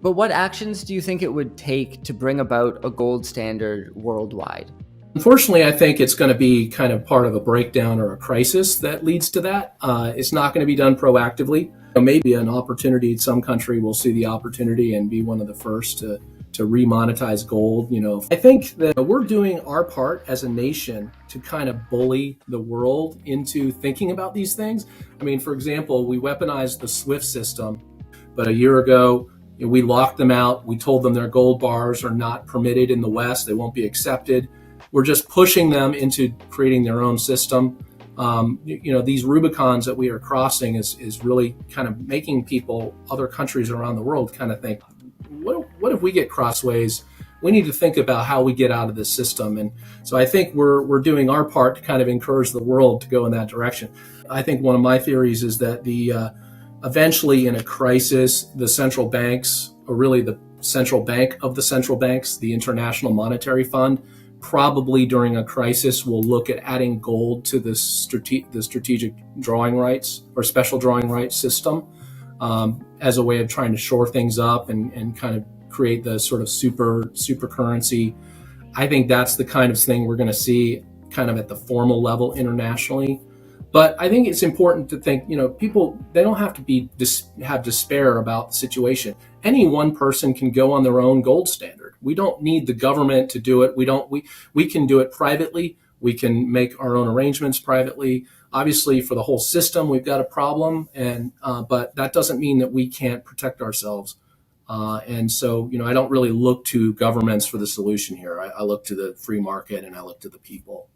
But what actions do you think it would take to bring about a gold standard worldwide? Unfortunately, I think it's going to be kind of part of a breakdown or a crisis that leads to that. It's not going to be done proactively. Maybe an opportunity, some country will see the opportunity and be one of the first to remonetize gold. I think that we're doing our part as a nation to kind of bully the world into thinking about these things. I mean, for example, we weaponized the SWIFT system, but a year ago, we locked them out. We told them their gold bars are not permitted in the West. They won't be accepted. We're just pushing them into creating their own system. These Rubicons that we are crossing is really kind of making people, other countries around the world, kind of think, what if we get crossways? We need to think about how we get out of this system. And so I think we're doing our part to kind of encourage the world to go in that direction. I think one of my theories is that eventually in a crisis, the central banks, or really the central bank of the central banks, the International Monetary Fund, probably during a crisis will look at adding gold to the strategic drawing rights or special drawing rights system as a way of trying to shore things up and kind of create the sort of super currency. I think that's the kind of thing we're going to see kind of at the formal level internationally. But I think it's important to think, people, they don't have to have despair about the situation. Any one person can go on their own gold standard. We don't need the government to do it. We can do it privately. We can make our own arrangements privately. Obviously, for the whole system, we've got a problem, but that doesn't mean that we can't protect ourselves. And so, I don't really look to governments for the solution here. I look to the free market and I look to the people.